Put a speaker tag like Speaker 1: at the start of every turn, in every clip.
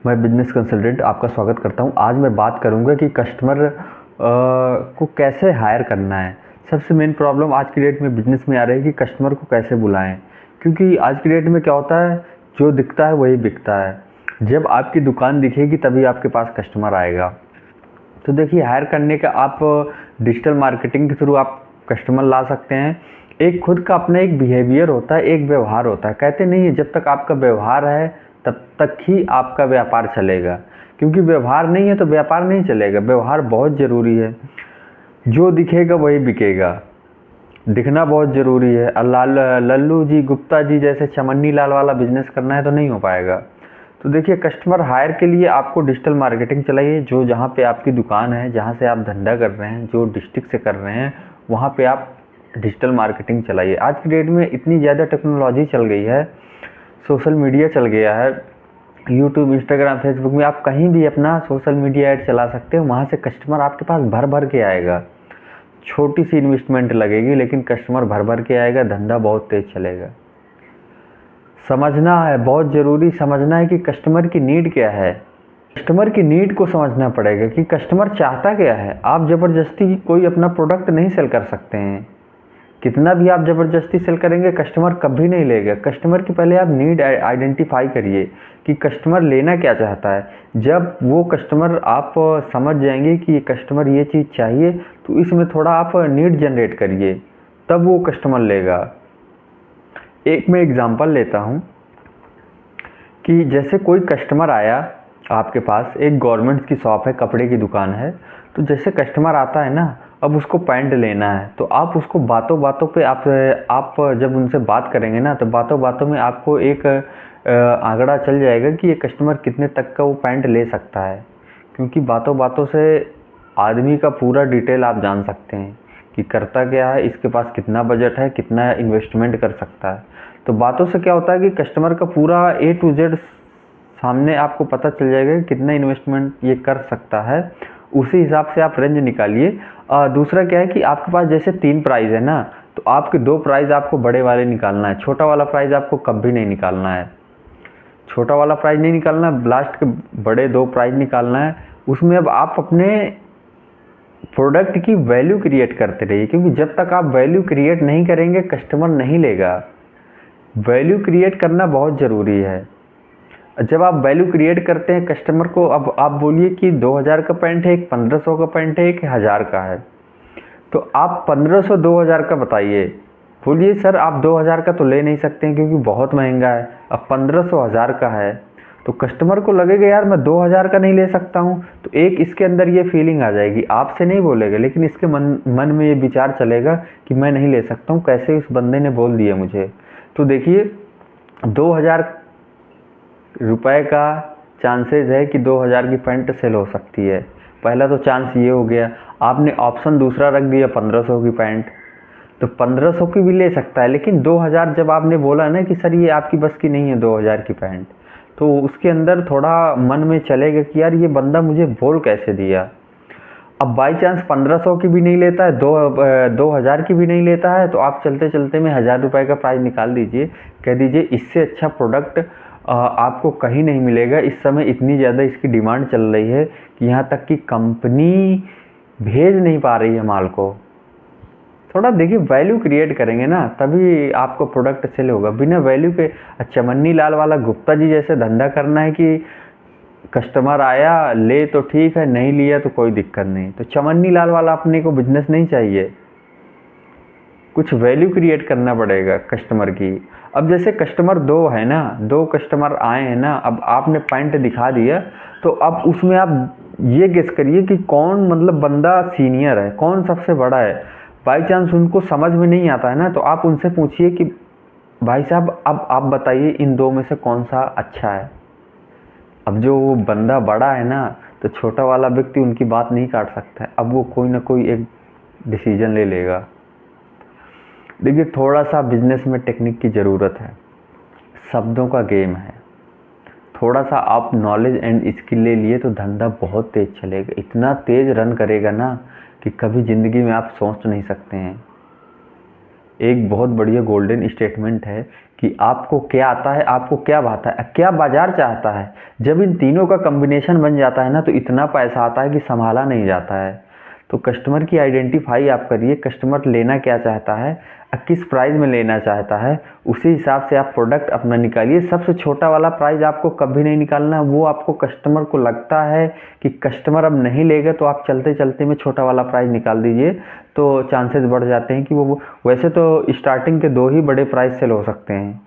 Speaker 1: मैं business consultant आपका स्वागत करता हूं। आज मैं बात करूंगा कि कस्टमर को कैसे हायर करना है। सबसे मेन प्रॉब्लम आज की डेट में बिजनेस में आ रही है कि कस्टमर को कैसे बुलाएं, क्योंकि आज की डेट में क्या होता है, जो दिखता है वही बिकता है। जब आपकी दुकान दिखेगी तभी आपके पास कस्टमर आएगा। तो देखिए, हायर करने का आप डिजिटल मार्केटिंग के थ्रू आप कस्टमर ला सकते हैं। एक खुद का अपना एक बिहेवियर होता है, एक व्यवहार होता है। कहते नहीं है, जब तक आपका व्यवहार है तब तक ही आपका व्यापार चलेगा, क्योंकि व्यवहार नहीं है तो व्यापार नहीं चलेगा। व्यवहार बहुत ज़रूरी है। जो दिखेगा वही बिकेगा, दिखना बहुत ज़रूरी है। लल्लू जी, गुप्ता जी जैसे चमन्नी लाल वाला बिजनेस करना है तो नहीं हो पाएगा। तो देखिए, कस्टमर हायर के लिए आपको डिजिटल मार्केटिंग चलाइए। जो जहाँ पे आपकी दुकान है, जहाँ से आप धंधा कर रहे हैं, जो डिस्ट्रिक्ट से कर रहे हैं, वहाँ पे आप डिजिटल मार्केटिंग चलाइए। आज की डेट में इतनी ज़्यादा टेक्नोलॉजी चल गई है, सोशल मीडिया चल गया है। यूट्यूब, इंस्टाग्राम, फेसबुक में आप कहीं भी अपना सोशल मीडिया ऐड चला सकते हो। वहाँ से कस्टमर आपके पास भर भर के आएगा। छोटी सी इन्वेस्टमेंट लगेगी लेकिन कस्टमर भर भर के आएगा, धंधा बहुत तेज चलेगा। समझना है, बहुत ज़रूरी समझना है कि कस्टमर की नीड क्या है। कस्टमर की नीड को समझना पड़ेगा कि कस्टमर चाहता क्या है। आप ज़बरदस्ती कोई अपना प्रोडक्ट नहीं सेल कर सकते हैं। कितना भी आप ज़बरदस्ती सेल करेंगे, कस्टमर कभी नहीं लेगा। कस्टमर की पहले आप नीड आइडेंटिफाई करिए कि कस्टमर लेना क्या चाहता है। जब वो कस्टमर आप समझ जाएंगे कि ये कस्टमर ये चीज़ चाहिए, तो इसमें थोड़ा आप नीड जनरेट करिए, तब वो कस्टमर लेगा। एक मैं एग्जांपल लेता हूँ कि जैसे कोई कस्टमर आया आपके पास, एक गवर्नमेंट की शॉप है, कपड़े की दुकान है। तो जैसे कस्टमर आता है ना, अब उसको पैंट लेना है, तो आप उसको बातों बातों पे आप जब उनसे बात करेंगे ना, तो बातों बातों में आपको एक आंकड़ा चल जाएगा कि ये कस्टमर कितने तक का वो पैंट ले सकता है। क्योंकि बातों बातों से आदमी का पूरा डिटेल आप जान सकते हैं कि करता क्या है, इसके पास कितना बजट है, कितना इन्वेस्टमेंट कर सकता है। तो बातों से क्या होता है कि कस्टमर का पूरा A to Z सामने आपको पता चल जाएगा कि कितना इन्वेस्टमेंट ये कर सकता है। उसी हिसाब से आप रेंज निकालिए। दूसरा क्या है कि आपके पास जैसे 3 प्राइस है ना, तो आपके 2 प्राइस आपको बड़े वाले निकालना है। छोटा वाला प्राइस आपको कभी नहीं निकालना है। छोटा वाला प्राइस नहीं निकालना, लास्ट के बड़े 2 प्राइस निकालना है। उसमें अब आप अपने प्रोडक्ट की वैल्यू क्रिएट करते रहिए, क्योंकि जब तक आप वैल्यू क्रिएट नहीं करेंगे कस्टमर नहीं लेगा। वैल्यू क्रिएट करना बहुत ज़रूरी है। जब आप वैल्यू क्रिएट करते हैं कस्टमर को, अब आप बोलिए कि 2000 का पैंट है, एक 1500 का पैंट है, एक 1000 का है, तो आप 1500 2000 का बताइए। बोलिए सर आप 2000 का तो ले नहीं सकते हैं क्योंकि बहुत महंगा है। अब 1500 1000 का है, तो कस्टमर को लगेगा यार मैं 2000 का नहीं ले सकता हूँ। तो एक इसके अंदर ये फीलिंग आ जाएगी, आपसे नहीं बोलेगा लेकिन इसके मन में ये विचार चलेगा कि मैं नहीं ले सकता हूँ, कैसे उस बंदे ने बोल दिया मुझे। तो देखिए, 2000 रुपए का चांसेस है कि 2000 की पैंट सेल हो सकती है। पहला तो चांस ये हो गया। आपने ऑप्शन दूसरा रख दिया 1500 की पैंट, तो 1500 की भी ले सकता है, लेकिन 2000 जब आपने बोला ना कि सर ये आपकी बस की नहीं है 2000 की पैंट, तो उसके अंदर थोड़ा मन में चलेगा कि यार ये बंदा मुझे बोल कैसे दिया। अब बाई चांस 1500 की भी नहीं लेता है, 2000 की भी नहीं लेता है, तो आप चलते चलते में 1000 रुपये का प्राइस निकाल दीजिए। कह दीजिए इससे अच्छा प्रोडक्ट आपको कहीं नहीं मिलेगा। इस समय इतनी ज़्यादा इसकी डिमांड चल रही है कि यहाँ तक कि कंपनी भेज नहीं पा रही है माल को। थोड़ा देखिए, वैल्यू क्रिएट करेंगे ना तभी आपको प्रोडक्ट सेल होगा। बिना वैल्यू के चमन्नी लाल वाला गुप्ता जी जैसे धंधा करना है कि कस्टमर आया ले तो ठीक है, नहीं लिया तो कोई दिक्कत नहीं, तो चमन्नी लाल वाला अपने को बिजनेस नहीं चाहिए। कुछ वैल्यू क्रिएट करना पड़ेगा कस्टमर की। अब जैसे कस्टमर 2 है ना, 2 कस्टमर आए हैं ना, अब आपने पैंट दिखा दिया, तो अब उसमें आप ये गेस करिए कि कौन मतलब बंदा सीनियर है, कौन सबसे बड़ा है। बाई चांस उनको समझ में नहीं आता है ना, तो आप उनसे पूछिए कि भाई साहब अब आप बताइए इन 2 में से कौन सा अच्छा है। अब जो वो बंदा बड़ा है ना, तो छोटा वाला व्यक्ति उनकी बात नहीं काट सकता है। अब वो कोई ना कोई एक डिसीजन ले लेगा। देखिए, थोड़ा सा बिजनेस में टेक्निक की ज़रूरत है, शब्दों का गेम है। थोड़ा सा आप नॉलेज एंड स्किल ले लिए तो धंधा बहुत तेज़ चलेगा। इतना तेज़ रन करेगा ना कि कभी ज़िंदगी में आप सोच नहीं सकते हैं। एक बहुत बढ़िया गोल्डन स्टेटमेंट है कि आपको क्या आता है, आपको क्या भाता है, क्या बाजार चाहता है। जब इन तीनों का कॉम्बिनेशन बन जाता है ना, तो इतना पैसा आता है कि संभाला नहीं जाता है। तो कस्टमर की आइडेंटिफाई आप करिए, कस्टमर लेना क्या चाहता है, किस प्राइस में लेना चाहता है, उसी हिसाब से आप प्रोडक्ट अपना निकालिए। सबसे छोटा वाला प्राइस आपको कभी नहीं निकालना। वो आपको कस्टमर को लगता है कि कस्टमर अब नहीं लेगा, तो आप चलते चलते में छोटा वाला प्राइस निकाल दीजिए, तो चांसेस बढ़ जाते हैं कि वो वैसे तो स्टार्टिंग के 2 ही बड़े प्राइस सेल हो सकते हैं।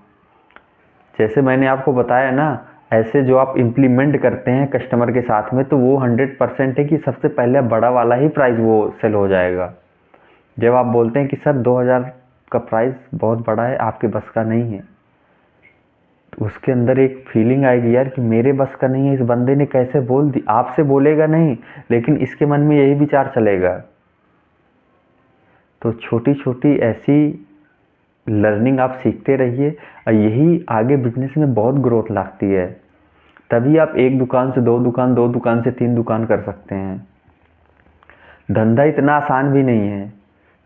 Speaker 1: जैसे मैंने आपको बताया ना, ऐसे जो आप इम्प्लीमेंट करते हैं कस्टमर के साथ में, तो वो 100% है कि सबसे पहले बड़ा वाला ही प्राइस वो सेल हो जाएगा। जब आप बोलते हैं कि सर 2000 का प्राइस बहुत बड़ा है, आपके बस का नहीं है, तो उसके अंदर एक फीलिंग आएगी यार कि मेरे बस का नहीं है, इस बंदे ने कैसे बोल दी। आपसे बोलेगा नहीं, लेकिन इसके मन में यही विचार चलेगा। तो छोटी छोटी ऐसी लर्निंग आप सीखते रहिए, और यही आगे बिजनेस में बहुत ग्रोथ लाती है। तभी आप 1 दुकान से 2 दुकान, 2 दुकान से 3 दुकान कर सकते हैं। धंधा इतना आसान भी नहीं है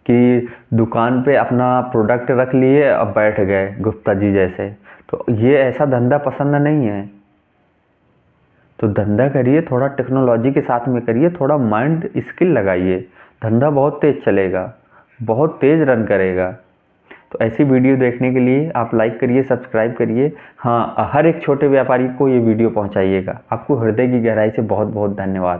Speaker 1: कि दुकान पे अपना प्रोडक्ट रख लिए अब बैठ गए गुप्ता जी जैसे। तो ये ऐसा धंधा पसंद नहीं है। तो धंधा करिए, थोड़ा टेक्नोलॉजी के साथ में करिए, थोड़ा माइंड स्किल लगाइए, धंधा बहुत तेज चलेगा, बहुत तेज रन करेगा। तो ऐसी वीडियो देखने के लिए आप लाइक करिए, सब्सक्राइब करिए। हाँ, हर एक छोटे व्यापारी को ये वीडियो पहुंचाइएगा। आपको हृदय की गहराई से बहुत बहुत धन्यवाद।